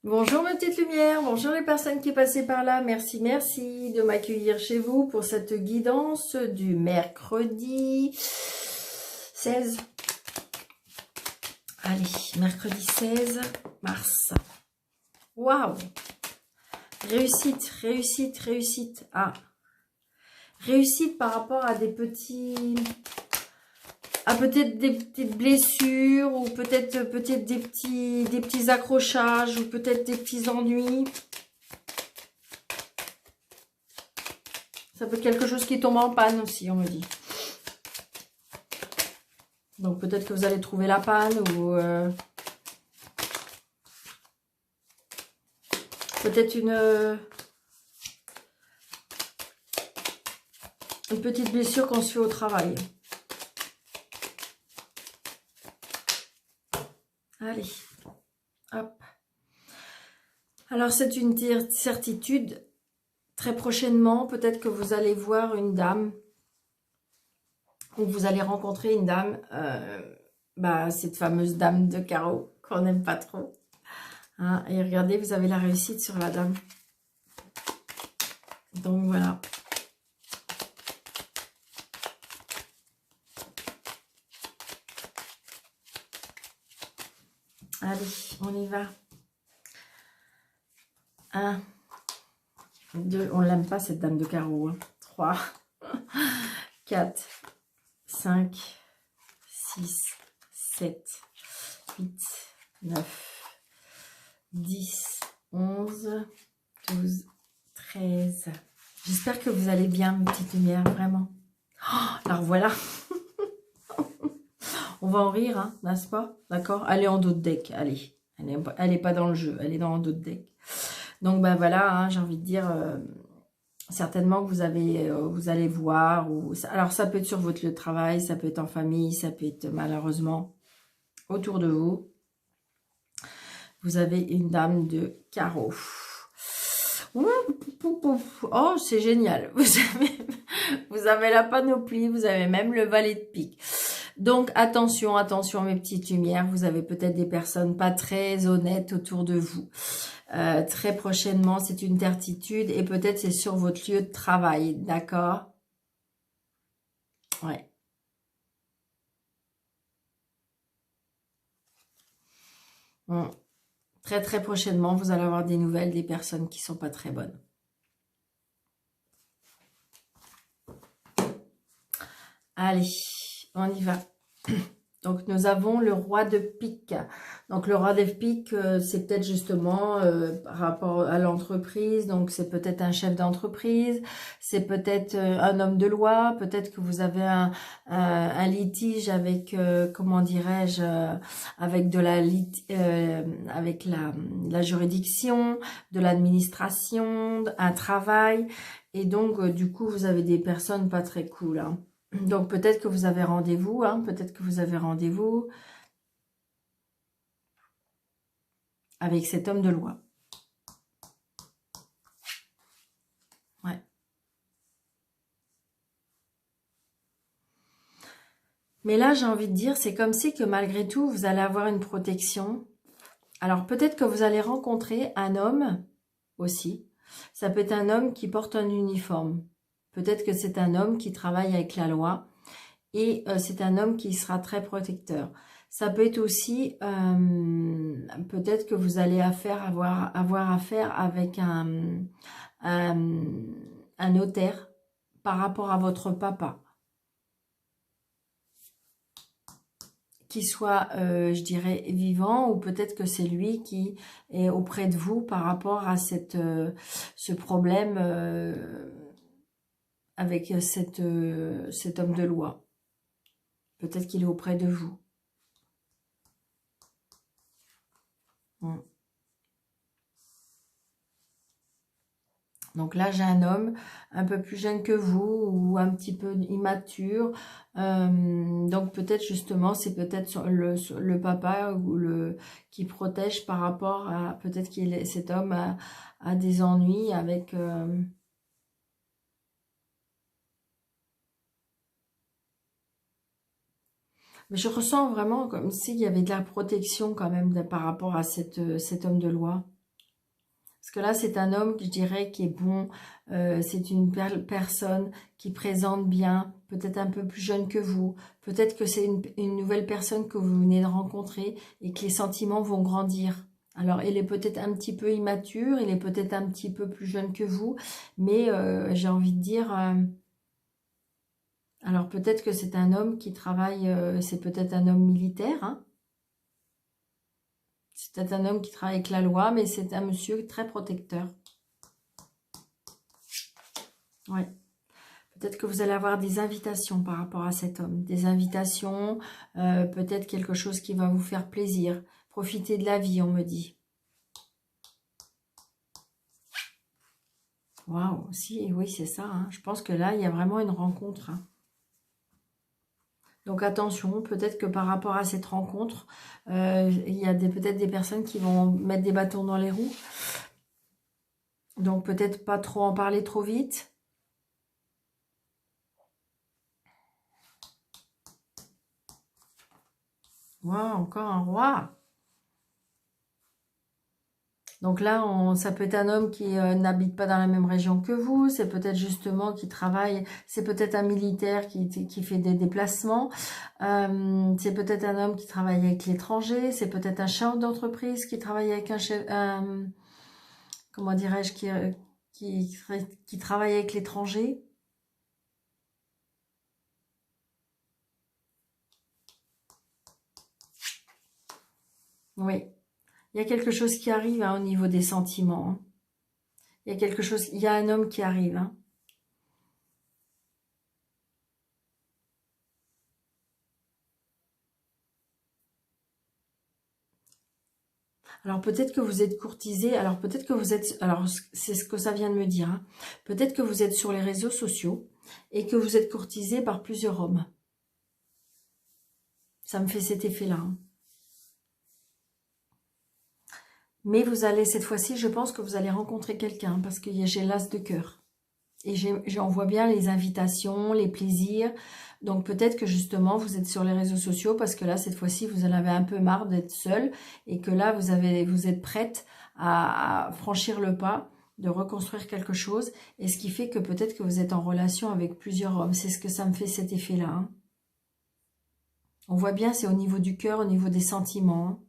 Bonjour ma petite lumière, bonjour les personnes qui passaient par là, merci, merci de m'accueillir chez vous pour cette guidance du mercredi 16. Allez, mercredi 16 mars. Waouh! Réussite, réussite, réussite. Ah, réussite par rapport à des petits... à peut-être des petites blessures ou peut-être des petits accrochages ou peut-être des petits ennuis. Ça peut être quelque chose qui tombe en panne aussi, on me dit. Donc peut-être que vous allez trouver la panne ou peut-être une petite blessure qu'on se fait au travail. Allez, hop. Alors c'est une certitude. Très prochainement, peut-être que vous allez voir une dame ou vous allez rencontrer une dame, cette fameuse dame de carreau qu'on n'aime pas trop. Hein, et regardez, vous avez la réussite sur la dame. Donc voilà. Allez, on y va. 1, 2, on l'aime pas cette dame de carreau. 3, 4, 5, 6, 7, 8, 9, 10, 11, 12, 13. J'espère que vous allez bien, mes petites lumières, vraiment. Oh, alors voilà. On va en rire, hein, n'est-ce pas? D'accord? Elle est en dos de deck, allez. Elle est pas dans le jeu, elle est dans le dos de deck. Donc, ben voilà, hein, j'ai envie de dire, certainement que vous allez voir. Alors, ça peut être sur votre lieu de travail, ça peut être en famille, ça peut être malheureusement autour de vous. Vous avez une dame de carreau. Oh, c'est génial. Vous avez la panoplie, vous avez même le valet de pique. Donc, attention, attention mes petites lumières. Vous avez peut-être des personnes pas très honnêtes autour de vous. Très prochainement, c'est une certitude. Et peut-être c'est sur votre lieu de travail. D'accord? Ouais. Bon. Très, très prochainement, vous allez avoir des nouvelles des personnes qui sont pas très bonnes. Allez, on y va. Donc, nous avons le roi de pique. Donc, le roi de pique, c'est peut-être justement par rapport à l'entreprise. Donc, c'est peut-être un chef d'entreprise. C'est peut-être un homme de loi. Peut-être que vous avez un litige avec, comment dirais-je, avec avec la juridiction, de l'administration, un travail. Et donc, du coup, vous avez des personnes pas très cool, hein. Donc, peut-être que vous avez rendez-vous, hein, peut-être que vous avez rendez-vous avec cet homme de loi. Ouais. Mais là, j'ai envie de dire, c'est comme si que malgré tout, vous allez avoir une protection. Alors, peut-être que vous allez rencontrer un homme aussi. Ça peut être un homme qui porte un uniforme. Peut-être que c'est un homme qui travaille avec la loi. Et c'est un homme qui sera très protecteur. Ça peut être aussi, peut-être que vous allez avoir affaire avec un notaire par rapport à votre papa. Qui soit, je dirais, vivant, ou peut-être que c'est lui qui est auprès de vous par rapport à ce problème avec cet homme de loi. Peut-être qu'il est auprès de vous. Donc là, j'ai un homme un peu plus jeune que vous ou un petit peu immature. Donc peut-être justement, c'est peut-être le papa ou qui protège par rapport à... Peut-être cet homme a des ennuis avec... Mais je ressens vraiment comme s'il y avait de la protection quand même par rapport à cet homme de loi. Parce que là, c'est un homme, je dirais, qui est bon. C'est une personne qui présente bien, peut-être un peu plus jeune que vous. Peut-être que c'est une nouvelle personne que vous venez de rencontrer et que les sentiments vont grandir. Alors, il est peut-être un petit peu immature, il est peut-être un petit peu plus jeune que vous, mais j'ai envie de dire... alors, peut-être que c'est un homme qui travaille, c'est peut-être un homme militaire, hein. C'est peut-être un homme qui travaille avec la loi, mais c'est un monsieur très protecteur. Ouais. Peut-être que vous allez avoir des invitations par rapport à cet homme. Des invitations, peut-être quelque chose qui va vous faire plaisir. Profitez de la vie, on me dit. Waouh, si, oui, c'est ça, hein. Je pense que là, il y a vraiment une rencontre, hein. Donc attention, peut-être que par rapport à cette rencontre, il y a peut-être des personnes qui vont mettre des bâtons dans les roues. Donc peut-être pas trop en parler trop vite. Wow, encore un roi. Donc là, ça peut être un homme qui n'habite pas dans la même région que vous. C'est peut-être justement qui travaille. C'est peut-être un militaire qui fait des déplacements. C'est peut-être un homme qui travaille avec l'étranger. C'est peut-être un chef d'entreprise qui travaille avec un chef... comment dirais-je, qui travaille avec l'étranger. Oui, il y a quelque chose qui arrive, hein, au niveau des sentiments, hein. Il y a quelque chose, il y a un homme qui arrive, hein. Alors peut-être que vous êtes courtisé, alors peut-être que vous êtes, alors c'est ce que ça vient de me dire, hein. Peut-être que vous êtes sur les réseaux sociaux et que vous êtes courtisé par plusieurs hommes. Ça me fait cet effet-là, hein. Mais vous allez, cette fois-ci, je pense que vous allez rencontrer quelqu'un parce que j'ai l'as de cœur. Et j'en vois bien les invitations, les plaisirs. Donc peut-être que justement, vous êtes sur les réseaux sociaux parce que là, cette fois-ci, vous en avez un peu marre d'être seul et que là, vous êtes prête à franchir le pas, de reconstruire quelque chose. Et ce qui fait que peut-être que vous êtes en relation avec plusieurs hommes. C'est ce que ça me fait, cet effet-là, hein. On voit bien, c'est au niveau du cœur, au niveau des sentiments, hein.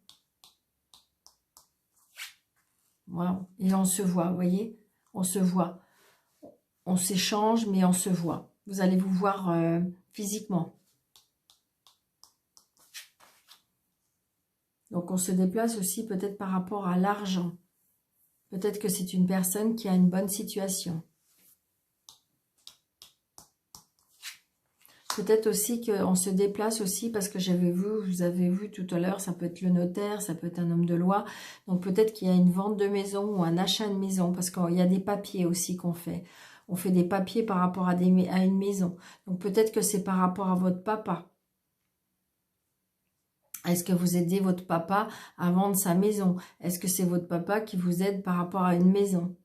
Voilà. Et on se voit, vous voyez, on se voit. On s'échange, mais on se voit. Vous allez vous voir physiquement. Donc, on se déplace aussi peut-être par rapport à l'argent. Peut-être que c'est une personne qui a une bonne situation. Peut-être aussi qu'on se déplace aussi parce que vous avez vu tout à l'heure, ça peut être le notaire, ça peut être un homme de loi. Donc, peut-être qu'il y a une vente de maison ou un achat de maison parce qu'il y a des papiers aussi qu'on fait. On fait des papiers par rapport à une maison. Donc, peut-être que c'est par rapport à votre papa. Est-ce que vous aidez votre papa à vendre sa maison? Est-ce que c'est votre papa qui vous aide par rapport à une maison?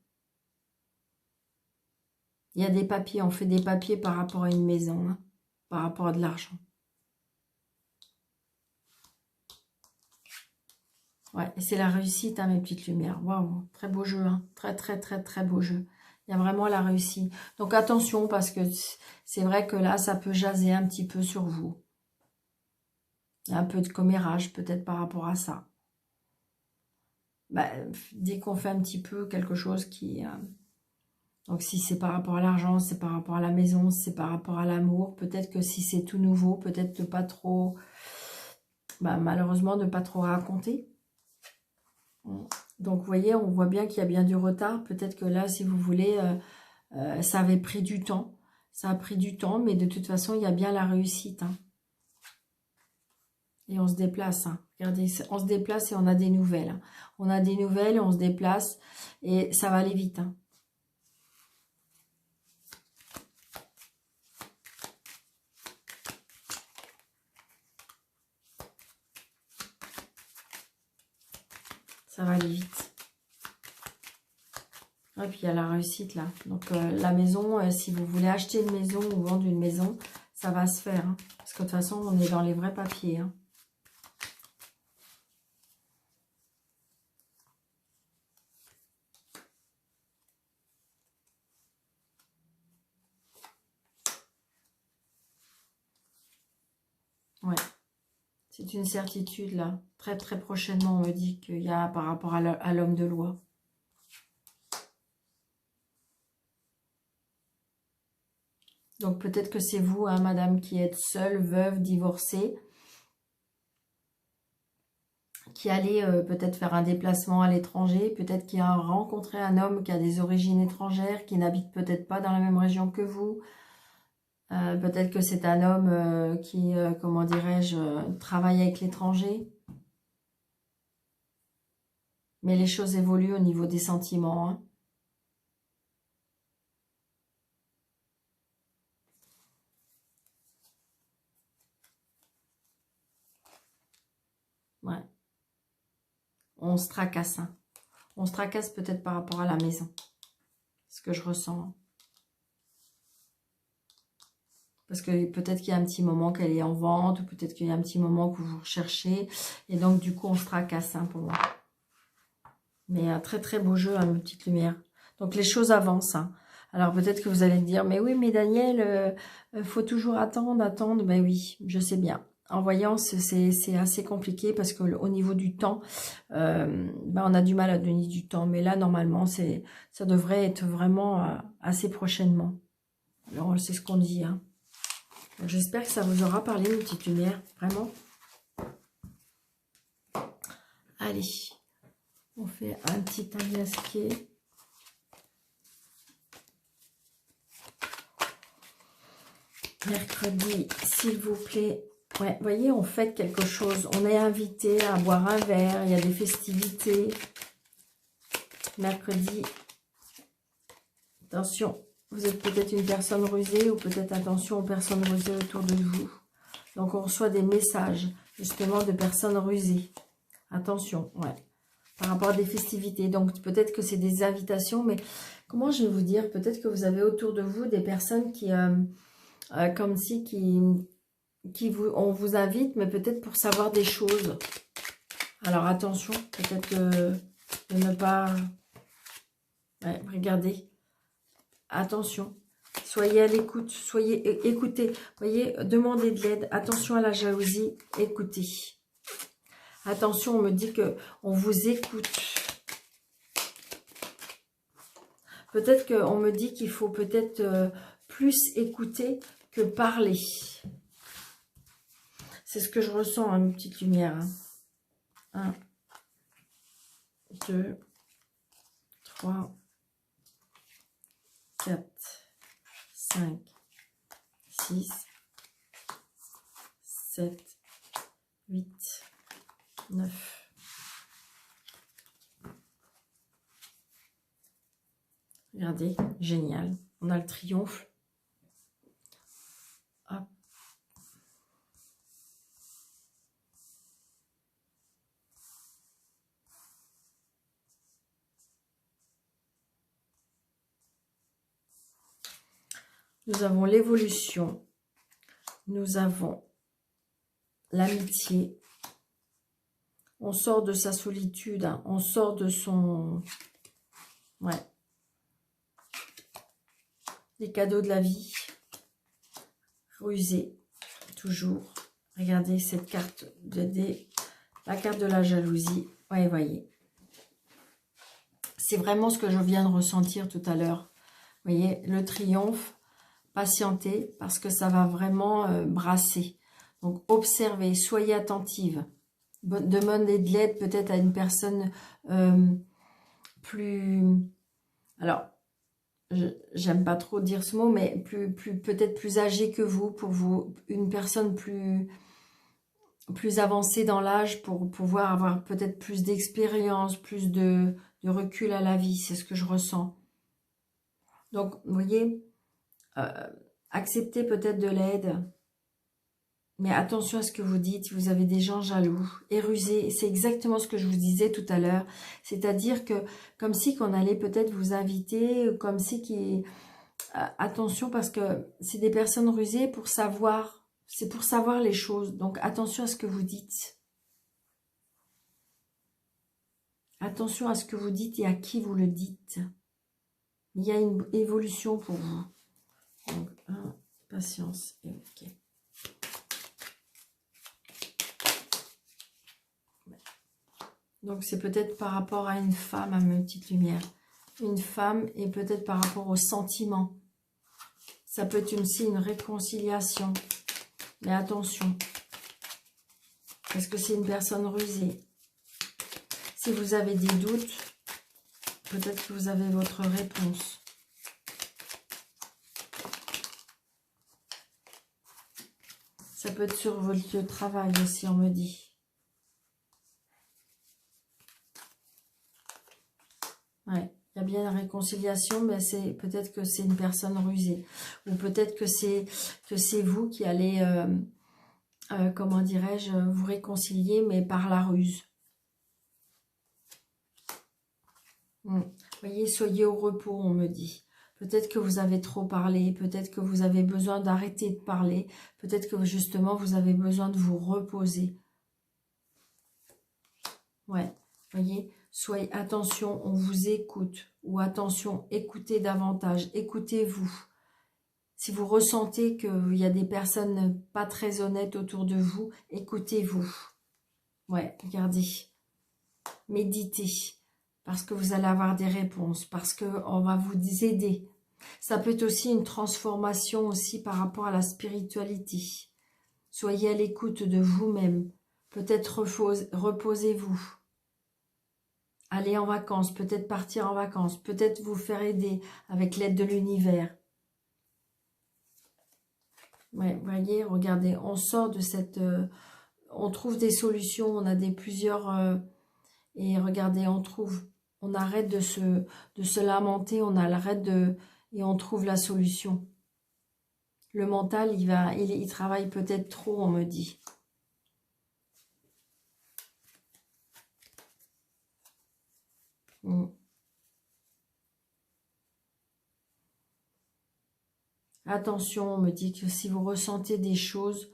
Il y a des papiers, on fait des papiers par rapport à une maison, hein, par rapport à de l'argent. Ouais, et c'est la réussite, hein, mes petites lumières. Waouh, très beau jeu, hein. Très, très, très, très beau jeu. Il y a vraiment la réussite. Donc attention, parce que c'est vrai que là, ça peut jaser un petit peu sur vous. Il y a un peu de commérage, peut-être par rapport à ça. Bah, dès qu'on fait un petit peu quelque chose qui... donc si c'est par rapport à l'argent, c'est par rapport à la maison, c'est par rapport à l'amour. Peut-être que si c'est tout nouveau, peut-être de pas trop... bah, malheureusement, de pas trop raconter. Donc, vous voyez, on voit bien qu'il y a bien du retard. Peut-être que là, si vous voulez, ça avait pris du temps. Ça a pris du temps, mais de toute façon, il y a bien la réussite, hein. Et on se déplace, hein. Regardez, on se déplace et on a des nouvelles, hein. On a des nouvelles, on se déplace et ça va aller vite, hein. Ça va aller vite. Et puis il y a la réussite là. Donc la maison, si vous voulez acheter une maison ou vendre une maison, ça va se faire, hein. Parce que de toute façon, on est dans les vrais papiers, hein. C'est une certitude, là. Très, très prochainement, on me dit qu'il y a par rapport à l'homme de loi. Donc, peut-être que c'est vous, hein, madame, qui êtes seule, veuve, divorcée, qui allez peut-être faire un déplacement à l'étranger, peut-être qui a rencontré un homme qui a des origines étrangères, qui n'habite peut-être pas dans la même région que vous. Peut-être que c'est un homme qui, comment dirais-je, travaille avec l'étranger. Mais les choses évoluent au niveau des sentiments. Hein. Ouais. On se tracasse. Hein. On se tracasse peut-être par rapport à la maison. Ce que je ressens. Hein. Parce que peut-être qu'il y a un petit moment qu'elle est en vente, ou peut-être qu'il y a un petit moment que vous recherchez. Et donc, du coup, on se tracasse hein, pour moi. Mais un très très beau jeu, hein, mes petites lumières. Donc, les choses avancent. Hein. Alors, peut-être que vous allez me dire, mais oui, mais Daniel, faut toujours attendre. Ben oui, je sais bien. En voyance, c'est assez compliqué parce qu'au niveau du temps, ben on a du mal à donner du temps. Mais là, normalement, ça devrait être vraiment assez prochainement. Alors, c'est ce qu'on dit. Hein. J'espère que ça vous aura parlé, mes petites lumières. Vraiment. Allez. On fait un petit aliasqué. Mercredi, s'il vous plaît. Ouais, vous voyez, on fête quelque chose. On est invité à boire un verre. Il y a des festivités. Mercredi. Attention, vous êtes peut-être une personne rusée ou peut-être attention aux personnes rusées autour de vous. Donc, on reçoit des messages, justement, de personnes rusées. Attention, ouais. Par rapport à des festivités. Donc, peut-être que c'est des invitations, mais comment je vais vous dire? Peut-être que vous avez autour de vous des personnes qui, comme si, on vous invite, mais peut-être pour savoir des choses. Alors, attention, peut-être de ne pas... Ouais, regardez. Attention. Soyez à l'écoute, écoutez. Vous voyez, demandez de l'aide. Attention à la jalousie, écoutez. Attention, on me dit que on vous écoute. Peut-être qu'on me dit qu'il faut peut-être plus écouter que parler. C'est ce que je ressens, hein, une petite lumière. 1, 2, 3, 4, 5, 6, 7, 8, 9. Regardez, génial. On a le triomphe. Hop. Nous avons l'évolution. Nous avons l'amitié. On sort de sa solitude. Hein. On sort de son... Ouais. Les cadeaux de la vie. Rusé. Toujours. Regardez cette carte de dés. La carte de la jalousie. Ouais, voyez. C'est vraiment ce que je viens de ressentir tout à l'heure. Vous voyez, le triomphe. Patientez parce que ça va vraiment brasser. Donc, observez. Soyez attentive. Demandez de l'aide peut-être à une personne plus... Alors, j'aime pas trop dire ce mot, mais peut-être plus âgée que vous, pour vous, une personne plus avancée dans l'âge pour pouvoir avoir peut-être plus d'expérience, plus de recul à la vie, c'est ce que je ressens. Donc, vous voyez, acceptez peut-être de l'aide, mais attention à ce que vous dites, vous avez des gens jaloux et rusés, c'est exactement ce que je vous disais tout à l'heure, c'est-à-dire que comme si qu'on allait peut-être vous inviter, comme si attention parce que c'est des personnes rusées pour savoir, c'est pour savoir les choses, donc attention à ce que vous dites. Attention à ce que vous dites et à qui vous le dites. Il y a une évolution pour vous. Donc, patience et ok. Donc c'est peut-être par rapport à une femme, à ma petite lumière. Une femme et peut-être par rapport aux sentiments. Ça peut être aussi une réconciliation. Mais attention. Parce que c'est une personne rusée. Si vous avez des doutes, peut-être que vous avez votre réponse. Ça peut être sur votre lieu de travail aussi, on me dit. Ouais, il y a bien une réconciliation, mais c'est peut-être que c'est une personne rusée. Ou peut-être que c'est vous qui allez, comment dirais-je, vous réconcilier, mais par la ruse. Vous voyez, soyez au repos, on me dit. Peut-être que vous avez trop parlé, peut-être que vous avez besoin d'arrêter de parler, peut-être que justement vous avez besoin de vous reposer. Ouais, voyez, soyez, attention, on vous écoute, ou attention, écoutez davantage, écoutez-vous. Si vous ressentez qu'il y a des personnes pas très honnêtes autour de vous, écoutez-vous. Ouais, regardez, méditez, parce que vous allez avoir des réponses, parce qu'on va vous aider. Ça peut être aussi une transformation aussi par rapport à la spiritualité. Soyez à l'écoute de vous-même. Peut-être reposez-vous. Allez en vacances, peut-être partir en vacances, peut-être vous faire aider avec l'aide de l'univers. Ouais, voyez, regardez, on sort de cette... on trouve des solutions, on a plusieurs... et regardez, on arrête de se lamenter, on arrête et on trouve la solution. Le mental, il travaille peut-être trop, on me dit. Attention, on me dit que si vous ressentez des choses,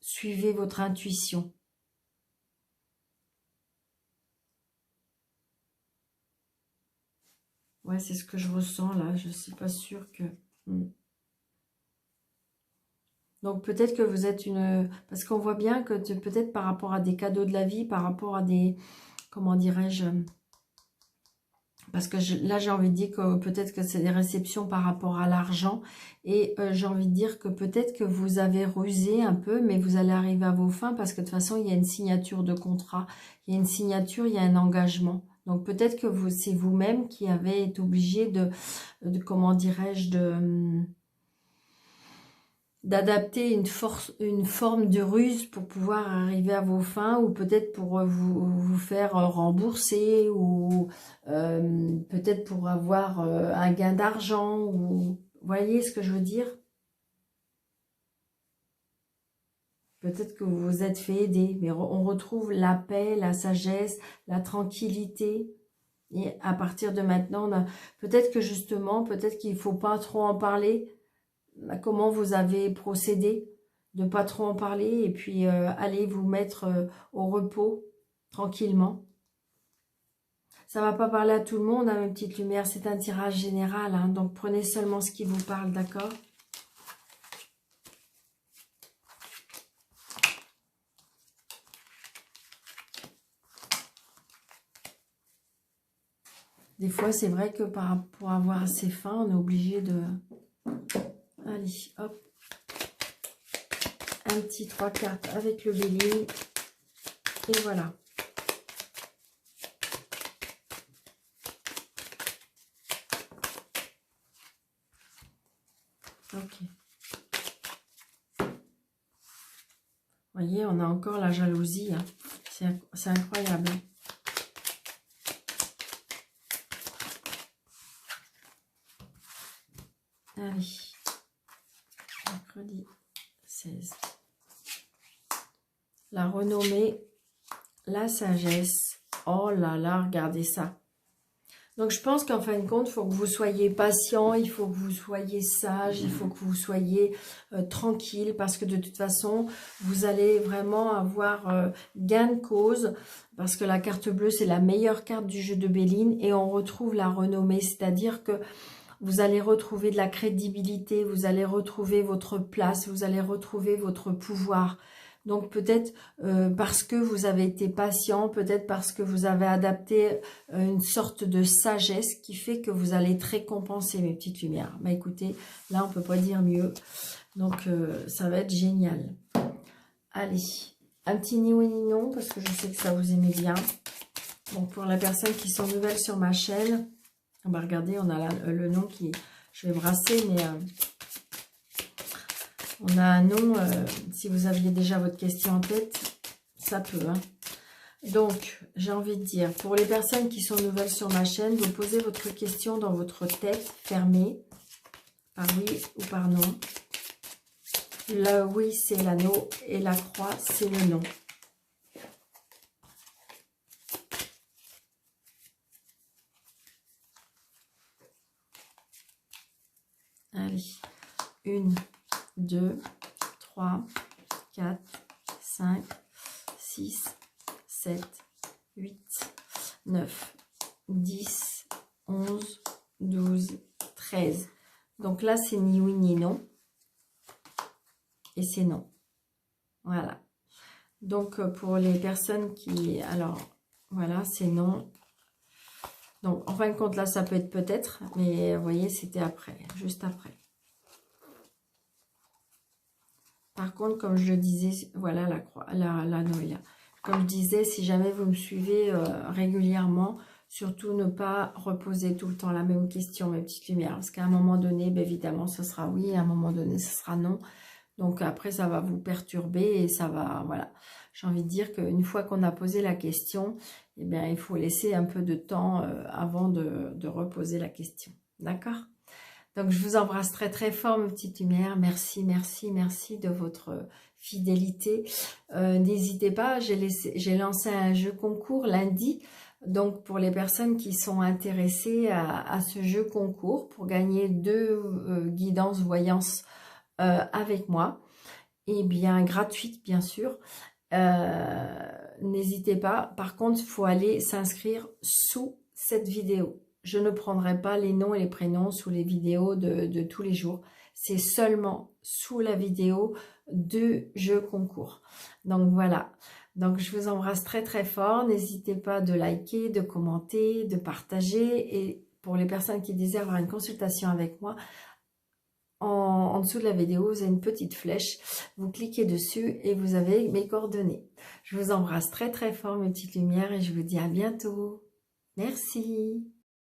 suivez votre intuition. Ouais, c'est ce que je ressens là, je ne suis pas sûre que... Donc peut-être que vous êtes une... Parce qu'on voit bien que peut-être par rapport à des cadeaux de la vie, par rapport à des... Comment dirais-je? Parce que là, j'ai envie de dire que peut-être que c'est des réceptions par rapport à l'argent. Et j'ai envie de dire que peut-être que vous avez rusé un peu, mais vous allez arriver à vos fins parce que de toute façon, il y a une signature de contrat. Il y a une signature, il y a un engagement. Donc peut-être que c'est vous-même qui avez été obligé de comment dirais-je, d'adapter une forme de ruse pour pouvoir arriver à vos fins, ou peut-être pour vous faire rembourser, ou peut-être pour avoir un gain d'argent, ou vous voyez ce que je veux dire? Peut-être que vous vous êtes fait aider, mais on retrouve la paix, la sagesse, la tranquillité. Et à partir de maintenant, peut-être que justement, peut-être qu'il ne faut pas trop en parler. Comment vous avez procédé, de pas trop en parler, et puis allez vous mettre au repos, tranquillement. Ça ne va pas parler à tout le monde, hein, mes petites lumières, c'est un tirage général, hein, donc prenez seulement ce qui vous parle, d'accord? Des fois, c'est vrai que pour avoir ses fins, on est obligé de... Allez, hop. Un petit 3 cartes avec le bélier. Et voilà. Ok. Vous voyez, on a encore la jalousie. Hein. C'est incroyable. Hein. Allez. Mercredi 16. La renommée, la sagesse. Oh là là, regardez ça. Donc je pense qu'en fin de compte, il faut que vous soyez patient, il faut que vous soyez sage, il faut que vous soyez tranquille, parce que de toute façon, vous allez vraiment avoir gain de cause, parce que la carte bleue, c'est la meilleure carte du jeu de Béline, et on retrouve la renommée, c'est-à-dire que vous allez retrouver de la crédibilité, vous allez retrouver votre place, vous allez retrouver votre pouvoir. Donc peut-être parce que vous avez été patient, peut-être parce que vous avez adapté une sorte de sagesse qui fait que vous allez être récompensé, mes petites lumières. Bah écoutez, là on peut pas dire mieux. Donc ça va être génial. Allez, un petit ni oui ni non, parce que je sais que ça vous aimait bien. Donc pour les personnes qui sont nouvelles sur ma chaîne, bah regardez, on a là, le nom qui... Je vais brasser, mais on a un nom. Si vous aviez déjà votre question en tête, ça peut. Hein. Donc, j'ai envie de dire, pour les personnes qui sont nouvelles sur ma chaîne, vous posez votre question dans votre tête, fermée, par oui ou par non. Le oui, c'est l'anneau, et la croix, c'est le non. Allez, 1, 2, 3, 4, 5, 6, 7, 8, 9, 10, 11, 12, 13. Donc là, c'est ni oui ni non. Et c'est non. Voilà. Donc, pour les personnes qui... Alors, voilà, c'est non. Donc, en fin de compte, là, ça peut être peut-être. Mais vous voyez, c'était après, juste après. Par contre, comme je le disais, voilà la croix, l'anneau est là. Comme je disais, si jamais vous me suivez régulièrement, surtout ne pas reposer tout le temps la même question, mes petites lumières. Parce qu'à un moment donné, bien évidemment, ce sera oui. Et à un moment donné, ce sera non. Donc après, ça va vous perturber et ça va, voilà. J'ai envie de dire qu'une fois qu'on a posé la question, eh bien, il faut laisser un peu de temps avant de reposer la question. D'accord? Donc, je vous embrasse très, très fort, mes petites lumières. Merci, merci, merci de votre fidélité. N'hésitez pas, j'ai lancé un jeu concours lundi. Donc, pour les personnes qui sont intéressées à ce jeu concours, pour gagner 2 guidances voyances avec moi, et bien gratuite bien sûr. N'hésitez pas. Par contre, il faut aller s'inscrire sous cette vidéo. Je ne prendrai pas les noms et les prénoms sous les vidéos de tous les jours. C'est seulement sous la vidéo de jeu concours. Donc voilà. Donc je vous embrasse très très fort. N'hésitez pas de liker, de commenter, de partager. Et pour les personnes qui désirent avoir une consultation avec moi, en dessous de la vidéo, vous avez une petite flèche. Vous cliquez dessus et vous avez mes coordonnées. Je vous embrasse très très fort, mes petites lumières, et je vous dis à bientôt. Merci.